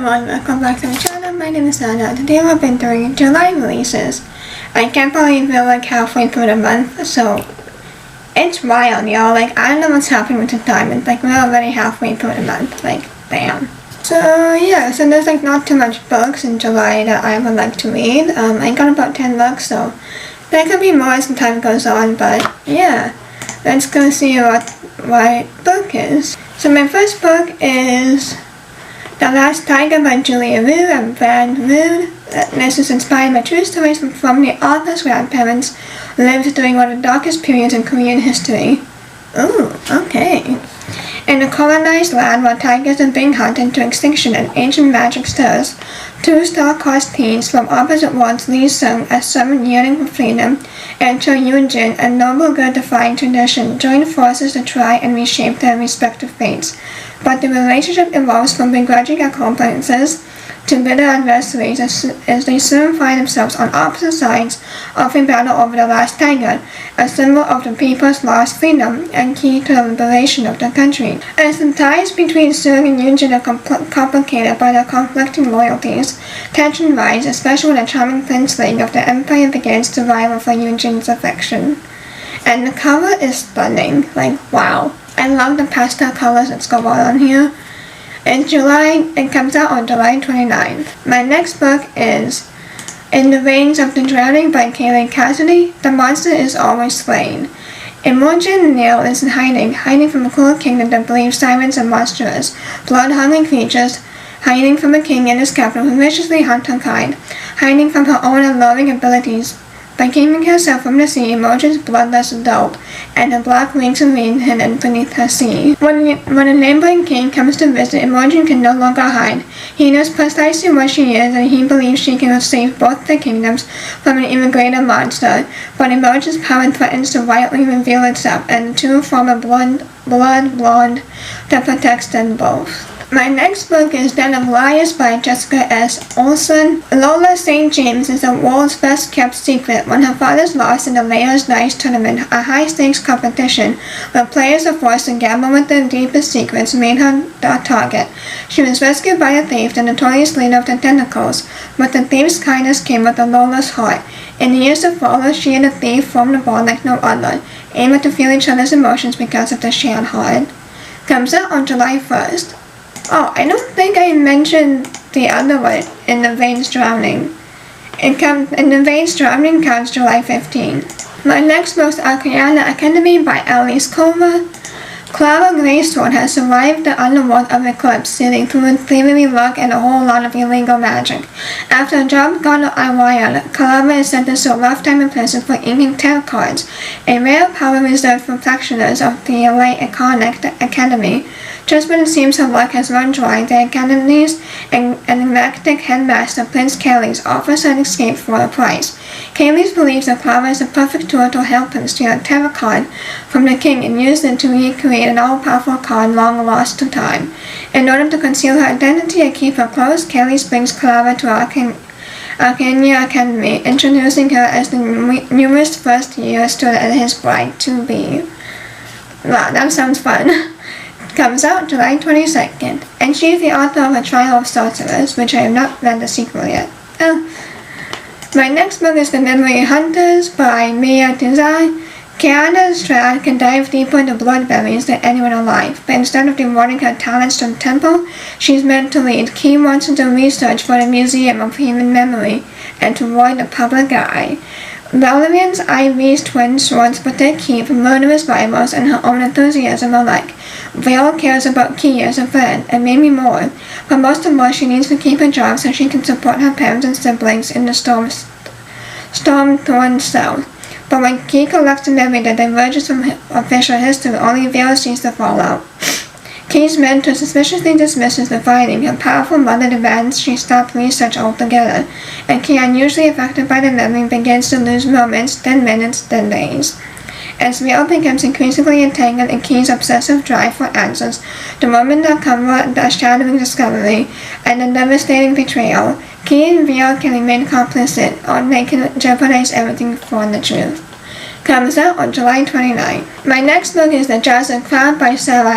everyone, welcome back to the channel. My name is Anna. Today we've been doing July releases. I can't believe we're like halfway through the month, so it's wild, y'all. Like, I don't know what's happening with the time. It's like we're already halfway through the month. Like, damn. So yeah, so there's like not too much books in July that I would like to read. I got about 10 books, so there could be more as the time goes on, but yeah. Let's go see what my book is. So my first book is The Last Tiger by Julia Wu and Brand Wu. This is inspired by true stories from the author's grandparents lived during one of the darkest periods in Korean history. Ooh, okay. In a colonized land where tigers are being hunted to extinction and ancient magic stirs, two star-crossed teens from opposite worlds Lee Sung, a servant yearning for freedom, and Cho Yoon-jin, a noble girl-defying tradition, join forces to try and reshape their respective fates. But the relationship evolves from begrudging acquaintances to bitter adversaries as they soon find themselves on opposite sides of a battle over the last tiger, a symbol of the people's lost freedom and key to the liberation of the country. As the ties between Sung and Yoon-jin are complicated by their conflicting loyalties, tension rises, especially when the charming princeling of the empire begins to rival for Yoon-jin's affection. And the cover is stunning. Like, wow. I love the pastel colors that's going on here. It comes out on July 29th. My next book is In the Veins of the Drowning by Kaylee Cassidy. The monster is always slain. Imogen Neal is in hiding from a cruel kingdom that believes sirens are monstrous, blood-hungry creatures, hiding from a king and his capital who viciously hunt her kind, hiding from her own alluring abilities. By keeping herself from the sea, Imogen's bloodlust dulled, and her black wings remain hidden beneath her sea. When a neighboring king comes to visit, Imogen can no longer hide. He knows precisely what she is, and he believes she can save both the kingdoms from an even greater monster. But Imogen's power threatens to violently reveal itself, and the two form a blood bond that protects them both. My next book is Den of Liars by Jessica S. Olson. Lola St. James is the world's best kept secret when her father's lost in the Layers Dice Tournament, a high-stakes competition where players are forced to gamble with their deepest secrets, made her a target. She was rescued by a thief, the notorious leader of the Tentacles, but the thief's kindness came with the Lola's heart. In the years that followed, she and the thief formed a bond like no other, able to feel each other's emotions because of the shared heart. Comes out on July 1st. Oh, I don't think I mentioned the other one, In the Veins Drowning. In the Veins Drowning comes July 15th. My next book is Arcana Academy by Alice Culver. Clara Greystone has survived the underworld of Eclipse, sailing through thievery, luck, and a whole lot of illegal magic. After a job gone awry, Clara is sentenced to a lifetime in prison for inking tarot cards, a rare power reserved for practitioners of the elite Academy. Just when it seems her luck has run dry, the Academy's enigmatic headmaster, Prince Kayleigh, offers an escape for a price. Kayleigh believes that Clara is a perfect tool to help him steal a tarot card from the king and use it to recreate an all-powerful card long lost to time. In order to conceal her identity and keep her close, Kayleigh brings Clara to Arcana Academy, introducing her as the newest first-year student and his bride-to-be. Wow, that sounds fun. Comes out July 22nd, and she is the author of A Trial of Sorcerers, which I have not read the sequel yet. My next book is The Memory Hunters by Mia Tizai. Kiana Strad can dive deeper into blood memories than anyone alive, but instead of devoting her talents to the temple, she's meant to lead. Key wants to do research for the Museum of Human Memory and to avoid the public eye. Valerian's Ivy's twin swords protect Key from murderous rivals and her own enthusiasm alike. Vale cares about Key as a friend, and maybe more, but most of all she needs to keep her job so she can support her parents and siblings in the storm-torn south. But when Key collects a memory that diverges from official history, only Vale sees the fallout. Key's mentor suspiciously dismisses the finding. Her powerful mother demands she stop research altogether, and Key, unusually affected by the memory, begins to lose moments, then minutes, then days. As Vale becomes increasingly entangled in Key's obsessive drive for answers, the moment that cover the shattering discovery and the devastating betrayal, Key and Vale can remain complicit, or they can jeopardize everything for the truth. Comes out on July 29th. My next book is The Jazz Crowd by Sarah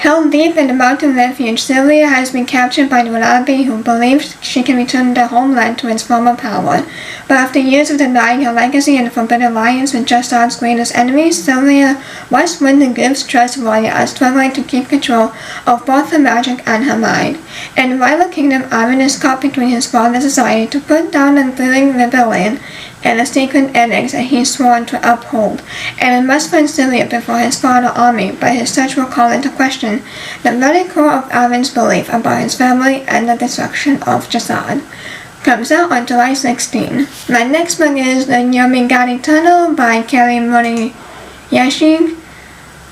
Held deep in the mountain refuge, Sylvia has been captured by the Wallaby, who believes she can return their homeland to its former power. But after years of denying her legacy and the forbidden alliance with Justard's greatest enemies, Sylvia must win the group's trust while struggling to keep control of both her magic and her mind. In the rival kingdom, Ivan is caught between his father's desire to put down the brewing rebellion and the sacred edicts that he sworn to uphold, and he must find Sylvia before his father's army, but his search will call into question the very core of Ivan's belief about his family and the destruction of Jasad. Comes out on July 16. My next book is The Yomigari Tunnel by Kelly Moriyashi.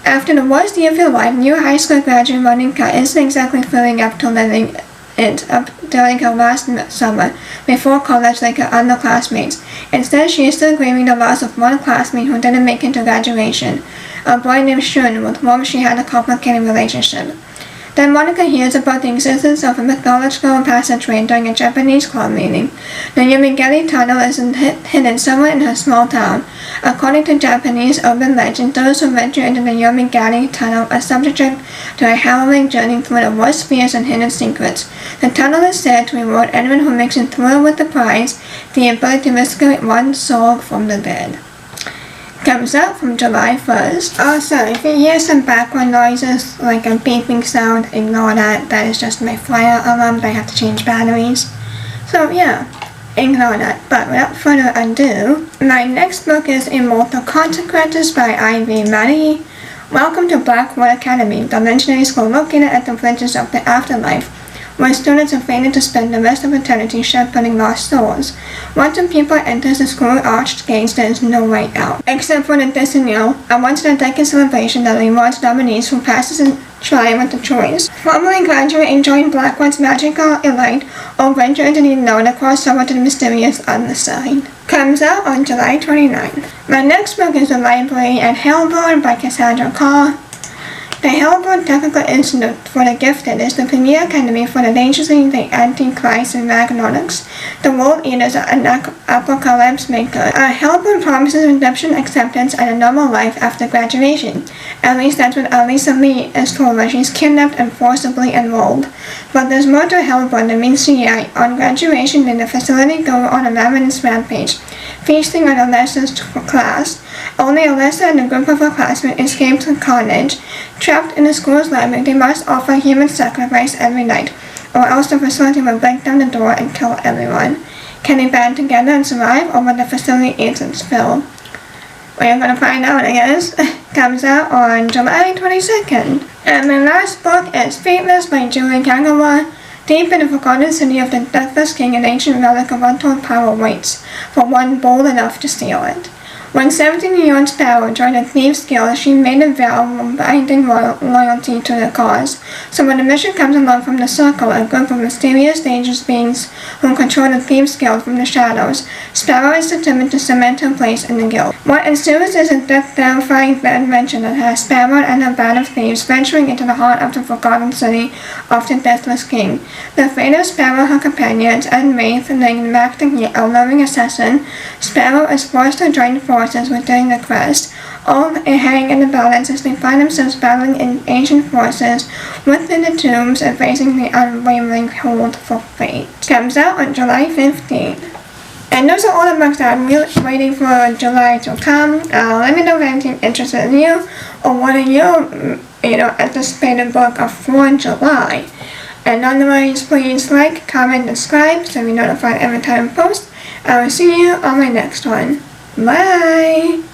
After the worst year of your life, new high school graduate Monica isn't exactly feeling up to living it up during her last summer before college like her other classmates. Instead, she is still grieving the loss of one classmate who didn't make it to graduation, a boy named Shun with whom she had a complicated relationship. Then Monica hears about the existence of a mythological passageway during a Japanese club meeting. The Yomigari Tunnel is hidden somewhere in her small town. According to Japanese urban legend, those who venture into the Yomigari Tunnel are subject to a harrowing journey through the worst fears and hidden secrets. The tunnel is said to reward anyone who makes it through with the prize, the ability to rescue one's soul from the dead. Comes out from July 1st. Also, if you hear some background noises, like a beeping sound, ignore that. That is just my fire alarm that I have to change batteries. So yeah, ignore that. But without further ado, my next book is Immortal Consequences by Ivy Maddie. Welcome to Blackwood Academy, the legendary school located at the fringes of the afterlife, where students are fated to spend the rest of eternity shepherding lost souls. Once a pupil enters the school-arched gates, there is no way out, except for the decennial, a once-in-a-decade celebration that rewards nominees who passes and try with the choice. Formerly graduate and join Blackwood's magical elite, or venture into the unknown across over to the mysterious other side. Comes out on July 29th. My next book is The Library at Hellborn by Cassandra Carr. The Hellborn Technical Institute for the Gifted is the premier academy for the dangerously the Antichrist and Ragnarok's, the world eaters and apocalypse maker. Hellborn promises redemption, acceptance, and a normal life after graduation. At least that's what Alisa Lee is told when she's kidnapped and forcibly enrolled. But there's more to Hellborn than meets the eye. On graduation, then the facility go on a ravenous rampage, feasting on Alessa's class. Only Alessa and a group of her classmates escape to carnage. Trapped in the school's library, they must offer human sacrifice every night, or else the facility will break down the door and kill everyone. Can they band together and survive, or will the facility eat its fill? We're gonna find out, I guess. Comes out on July 22nd. And my last book is Fateless by Julie Kagawa. Deep in the forgotten city of the Deathless King, an ancient relic of untold power waits for one bold enough to steal it. When 17-year-old Sparrow joined the Thieves Guild, she made a vow of binding loyalty to the cause. So when the mission comes along from the Circle, a group of mysterious, dangerous beings who control the Thieves Guild from the shadows, Sparrow is determined to cement her place in the guild. What ensues is a death-terrifying adventure that has Sparrow and her band of thieves venturing into the heart of the forgotten city of the Deathless King. The fate of Sparrow, her companions, and Wraith, named Mac the alluring assassin, Sparrow is forced to join forces within the quest, all hang in the balance as they find themselves battling in ancient forces within the tombs and facing the unwavering hold for fate. Comes out on July 15th. And those are all the books that I'm really waiting for July to come. Let me know if anything interested in you, or what are your, anticipated book for July. And otherwise, please like, comment, and subscribe so you'll be notified every time I post. I will see you on my next one. Bye!